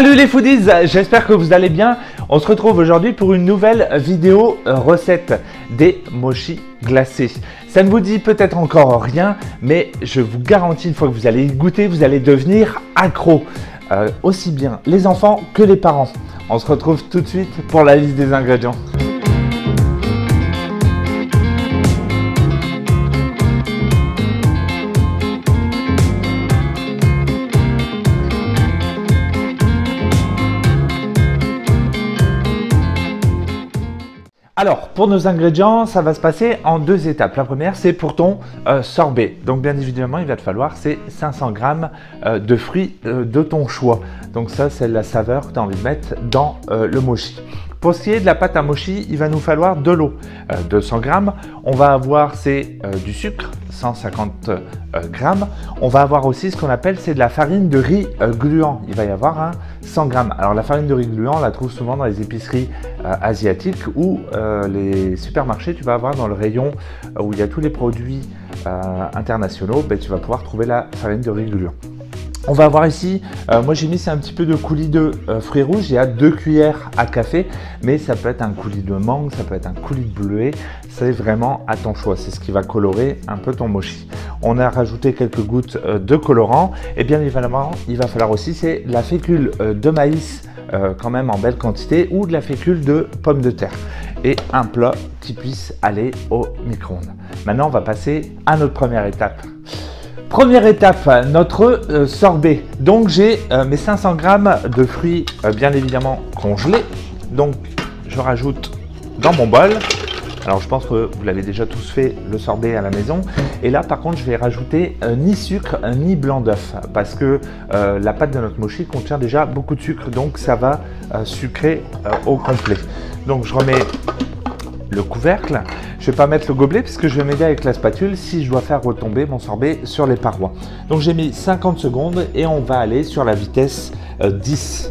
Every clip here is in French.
Salut les foodies, j'espère que vous allez bien. On se retrouve aujourd'hui pour une nouvelle vidéo recette des mochis glacés. Ça ne vous dit peut-être encore rien, mais je vous garantis une fois que vous allez y goûter, vous allez devenir accro. Aussi bien les enfants que les parents. On se retrouve tout de suite pour la liste des ingrédients. Alors, pour nos ingrédients, ça va se passer en deux étapes. La première, c'est pour ton sorbet. Donc, bien évidemment, il va te falloir 500 g de fruits de ton choix. Donc, ça, c'est la saveur que tu as envie de mettre dans le mochi. Pour ce qui est de la pâte à mochi, il va nous falloir de l'eau, 200 g. On va avoir du sucre, 150 g. On va avoir aussi ce qu'on appelle, c'est de la farine de riz gluant. Il va y avoir 100 g. Alors la farine de riz gluant, on la trouve souvent dans les épiceries asiatiques ou les supermarchés. Tu vas avoir dans le rayon où il y a tous les produits internationaux, tu vas pouvoir trouver la farine de riz gluant. On va avoir ici, moi j'ai mis un petit peu de coulis de fruits rouges, il y a 2 cuillères à café, mais ça peut être un coulis de mangue, ça peut être un coulis de bleuet, c'est vraiment à ton choix, c'est ce qui va colorer un peu ton mochi. On a rajouté quelques gouttes de colorant et bien évidemment il va falloir aussi c'est la fécule de maïs quand même en belle quantité ou de la fécule de pommes de terre et un plat qui puisse aller au micro-ondes. Maintenant on va passer à notre première étape. Première étape, notre sorbet. Donc j'ai mes 500 g de fruits bien évidemment congelés. Donc je rajoute dans mon bol. Alors je pense que vous l'avez déjà tous fait le sorbet à la maison. Et là par contre je vais rajouter ni sucre ni blanc d'œuf. Parce que la pâte de notre mochi contient déjà beaucoup de sucre. Donc ça va sucrer au complet. Donc je remets le couvercle. Je ne vais pas mettre le gobelet puisque je vais m'aider avec la spatule si je dois faire retomber mon sorbet sur les parois. Donc j'ai mis 50 secondes et on va aller sur la vitesse 10.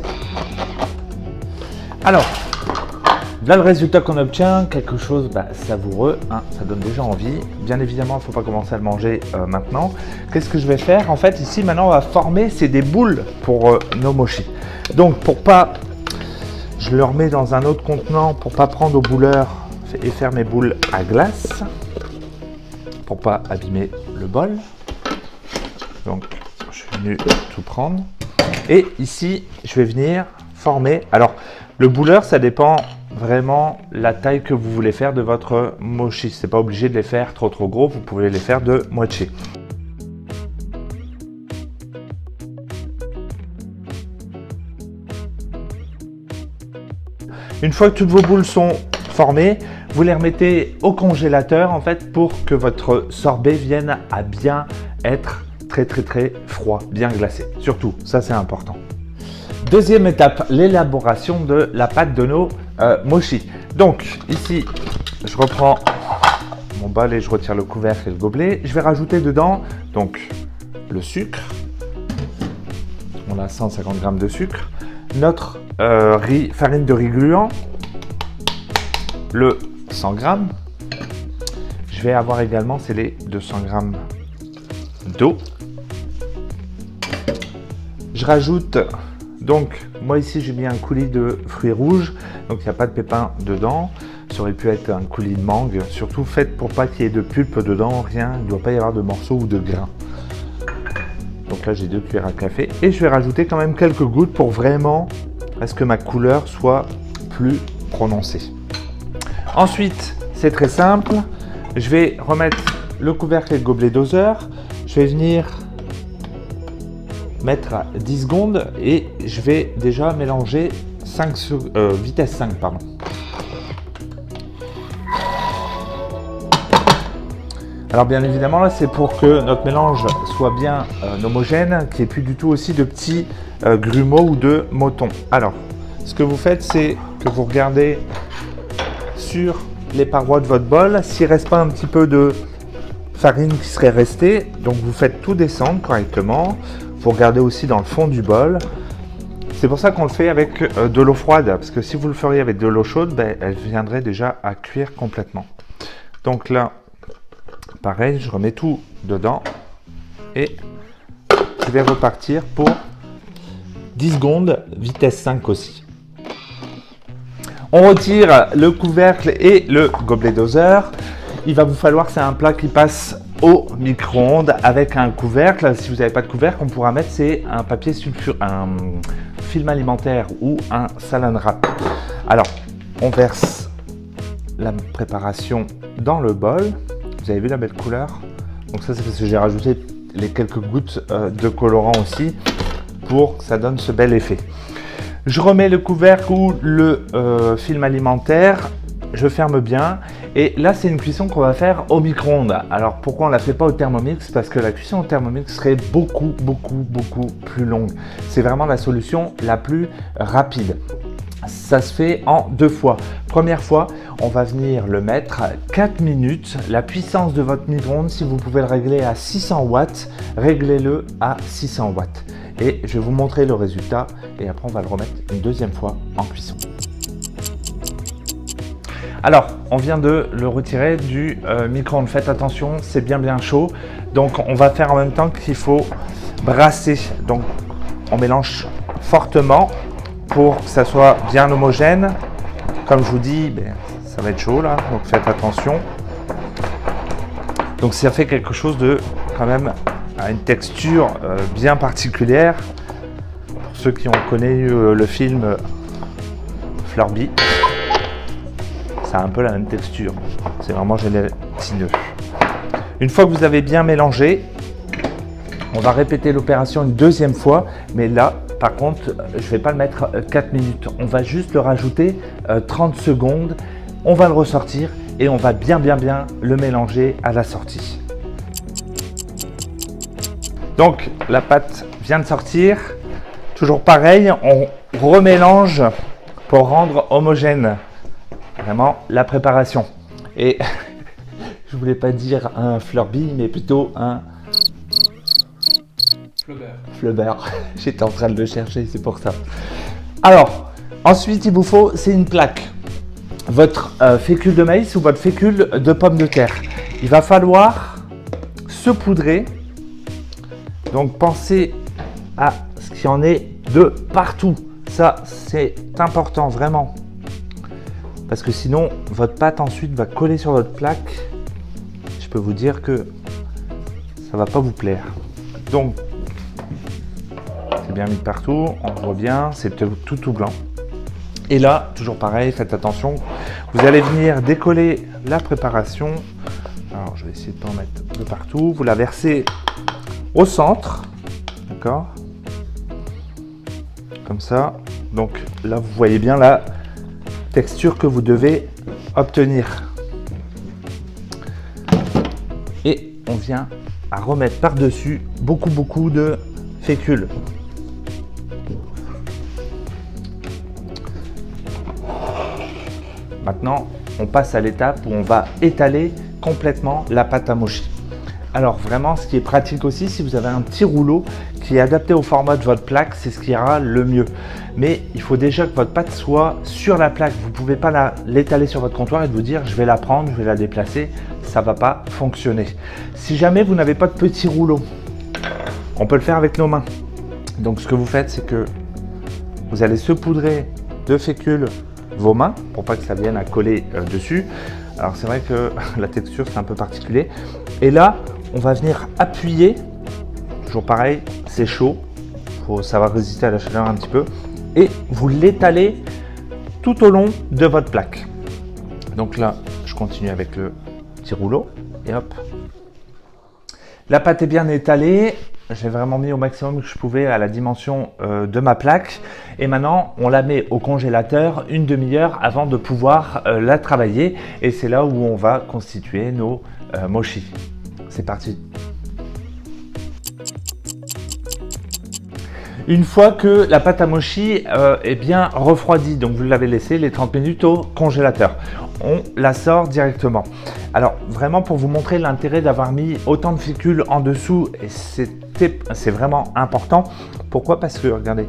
Alors, là le résultat qu'on obtient, quelque chose savoureux, ça donne déjà envie. Bien évidemment, il ne faut pas commencer à le manger maintenant. Qu'est-ce que je vais faire? En fait, ici maintenant on va former, c'est des boules pour nos mochis. Donc pour pas, je le remets dans un autre contenant pour pas prendre au bouleur et faire mes boules à glace pour pas abîmer le bol. Donc je suis venu tout prendre et ici je vais venir former. Alors le bouleur, ça dépend vraiment la taille que vous voulez faire de votre mochi. C'est pas obligé de les faire trop gros, vous pouvez les faire de moitié. Une fois que toutes vos boules sont formées, vous les remettez au congélateur en fait pour que votre sorbet vienne à bien être très froid, bien glacé. Surtout, ça c'est important. Deuxième étape, l'élaboration de la pâte de nos mochis. Donc ici, je reprends mon bol et je retire le couvercle et le gobelet. Je vais rajouter dedans donc le sucre. On a 150 g de sucre. Notre farine de riz gluant, le 100 g. Je vais avoir également, c'est les 200 g d'eau. Je rajoute, donc moi ici j'ai mis un coulis de fruits rouges, donc il n'y a pas de pépins dedans. Ça aurait pu être un coulis de mangue, surtout faites pour pas qu'il y ait de pulpe dedans, rien, il ne doit pas y avoir de morceaux ou de grains. Donc là j'ai 2 cuillères à café et je vais rajouter quand même quelques gouttes pour vraiment que ma couleur soit plus prononcée. Ensuite, c'est très simple, je vais remettre le couvercle et le gobelet doseur. Je vais venir mettre à 10 secondes et je vais déjà mélanger vitesse 5 pardon. Alors bien évidemment là c'est pour que notre mélange soit bien homogène, qu'il n'y ait plus du tout aussi de petits grumeaux ou de motons. Alors ce que vous faites c'est que vous regardez sur les parois de votre bol, s'il ne reste pas un petit peu de farine qui serait restée, donc vous faites tout descendre correctement. Vous regardez aussi dans le fond du bol. C'est pour ça qu'on le fait avec de l'eau froide, parce que si vous le feriez avec de l'eau chaude, elle viendrait déjà à cuire complètement. Donc là, pareil, je remets tout dedans et je vais repartir pour 10 secondes, vitesse 5 aussi. On retire le couvercle et le gobelet doseur. Il va vous falloir, c'est un plat qui passe au micro-ondes avec un couvercle. Si vous n'avez pas de couvercle, on pourra mettre un papier un film alimentaire ou un saran wrap. Alors, on verse la préparation dans le bol. Vous avez vu la belle couleur? Donc ça, c'est parce que j'ai rajouté les quelques gouttes de colorant aussi pour que ça donne ce bel effet. Je remets le couvercle ou le film alimentaire. Je ferme bien et là c'est une cuisson qu'on va faire au micro-ondes. Alors pourquoi on ne la fait pas au Thermomix? Parce que la cuisson au Thermomix serait beaucoup plus longue. C'est vraiment la solution la plus rapide. Ça se fait en 2 fois. Première fois, on va venir le mettre à 4 minutes. La puissance de votre micro-ondes, si vous pouvez le régler à 600 watts, réglez-le à 600 watts. Et je vais vous montrer le résultat et après on va le remettre une deuxième fois en cuisson. Alors, on vient de le retirer du micro-ondes. Faites attention, c'est bien chaud. Donc, on va faire en même temps qu'il faut brasser. Donc, on mélange fortement pour que ça soit bien homogène. Comme je vous dis, ça va être chaud là, donc faites attention. Donc, ça fait quelque chose de quand même à une texture bien particulière. Pour ceux qui ont connu le film Fleurby. Ça a un peu la même texture, c'est vraiment gélatineux. Une fois que vous avez bien mélangé, on va répéter l'opération une deuxième fois, mais là, par contre, je ne vais pas le mettre 4 minutes. On va juste le rajouter 30 secondes, on va le ressortir et on va bien le mélanger à la sortie. Donc, la pâte vient de sortir. Toujours pareil, on remélange pour rendre homogène vraiment la préparation. Et je voulais pas dire un Fleurby, mais plutôt un Flubber. J'étais en train de le chercher, c'est pour ça. Alors, ensuite, il vous faut, c'est une plaque. Votre fécule de maïs ou votre fécule de pomme de terre. Il va falloir saupoudrer. Donc, pensez à ce qu'il y en ait de partout. Ça, c'est important, vraiment. Parce que sinon, votre pâte ensuite va coller sur votre plaque. Je peux vous dire que ça va pas vous plaire. Donc, c'est bien mis partout. On voit bien, c'est tout blanc. Et là, toujours pareil, faites attention. Vous allez venir décoller la préparation. Alors, je vais essayer de ne pas en mettre de partout. Vous la versez au centre. D'accord? Comme ça. Donc là, vous voyez bien la texture que vous devez obtenir. Et on vient à remettre par-dessus beaucoup de fécule. Maintenant, on passe à l'étape où on va étaler complètement la pâte à mochi. Alors vraiment, ce qui est pratique aussi, si vous avez un petit rouleau qui est adapté au format de votre plaque, c'est ce qui ira le mieux. Mais il faut déjà que votre pâte soit sur la plaque. Vous ne pouvez pas l'étaler sur votre comptoir et vous dire je vais la prendre, je vais la déplacer. Ça ne va pas fonctionner. Si jamais vous n'avez pas de petit rouleau, on peut le faire avec nos mains. Donc ce que vous faites, c'est que vous allez saupoudrer de fécule vos mains pour pas que ça vienne à coller dessus. Alors c'est vrai que la texture c'est un peu particulier. Et là, on va venir appuyer. Toujours pareil, c'est chaud. Ça va résister à la chaleur un petit peu. Et vous l'étalez tout au long de votre plaque. Donc là, je continue avec le petit rouleau. Et hop. La pâte est bien étalée. J'ai vraiment mis au maximum que je pouvais à la dimension de ma plaque. Et maintenant, on la met au congélateur une demi-heure avant de pouvoir la travailler. Et c'est là où on va constituer nos mochis. C'est parti. Une fois que la pâte à mochi est bien refroidie, donc vous l'avez laissé les 30 minutes au congélateur, on la sort directement. Alors vraiment pour vous montrer l'intérêt d'avoir mis autant de fécule en dessous, et c'est vraiment important. Pourquoi? Parce que regardez,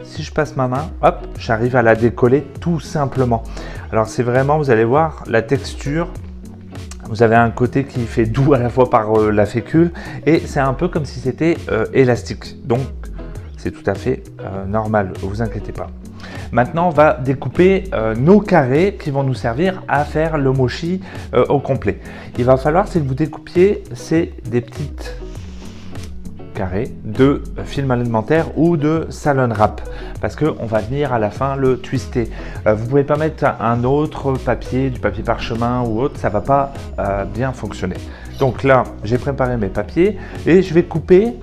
si je passe ma main, hop, j'arrive à la décoller tout simplement. Alors c'est vraiment, vous allez voir la texture. Vous avez un côté qui fait doux à la fois par la fécule et c'est un peu comme si c'était élastique. Donc C'est tout à fait normal, vous inquiétez pas. Maintenant, on va découper nos carrés qui vont nous servir à faire le mochi au complet. Il va falloir que vous découpiez des petites carrés de film alimentaire ou de Saran Wrap parce qu'on va venir à la fin le twister. Vous pouvez pas mettre un autre papier, du papier parchemin ou autre, ça va pas bien fonctionner. Donc là, j'ai préparé mes papiers et je vais couper .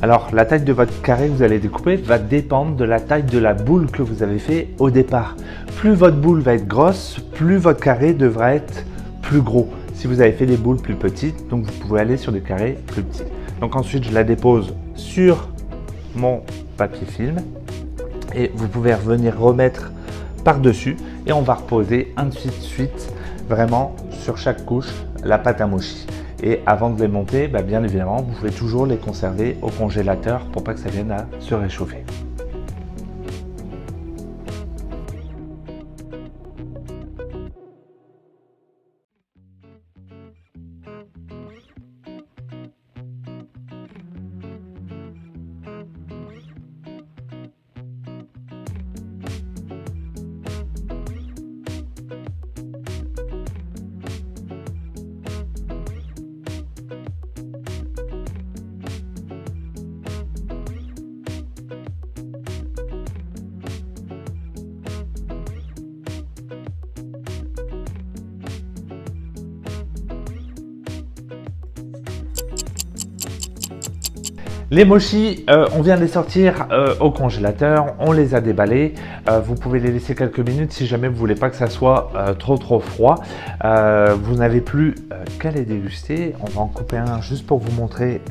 Alors, la taille de votre carré que vous allez découper va dépendre de la taille de la boule que vous avez fait au départ. Plus votre boule va être grosse, plus votre carré devra être plus gros. Si vous avez fait des boules plus petites, donc vous pouvez aller sur des carrés plus petits. Donc ensuite, je la dépose sur mon papier film et vous pouvez revenir remettre par-dessus et on va reposer ainsi de suite, vraiment sur chaque couche, la pâte à mochi. Et avant de les monter, bien évidemment, vous pouvez toujours les conserver au congélateur pour pas que ça vienne à se réchauffer. Les mochis, on vient de les sortir au congélateur, on les a déballés. Vous pouvez les laisser quelques minutes si jamais vous ne voulez pas que ça soit trop froid. Vous n'avez plus qu'à les déguster. On va en couper un juste pour vous montrer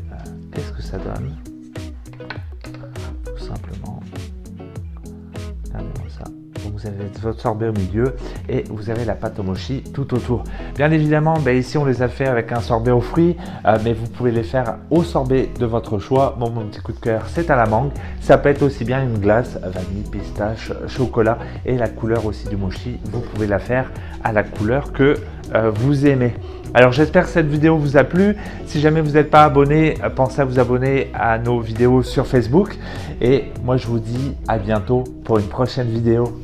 qu'est-ce que ça donne. Tout simplement. Regardez-moi ça. Donc vous avez votre sorbet au milieu et vous avez la pâte au mochi tout autour. Bien évidemment, ici on les a fait avec un sorbet aux fruits, mais vous pouvez les faire au sorbet de votre choix. Bon, mon petit coup de cœur, c'est à la mangue. Ça peut être aussi bien une glace, vanille, pistache, chocolat et la couleur aussi du mochi. Vous pouvez la faire à la couleur que vous aimez. Alors j'espère que cette vidéo vous a plu. Si jamais vous n'êtes pas abonné, pensez à vous abonner à nos vidéos sur Facebook. Et moi je vous dis à bientôt pour une prochaine vidéo.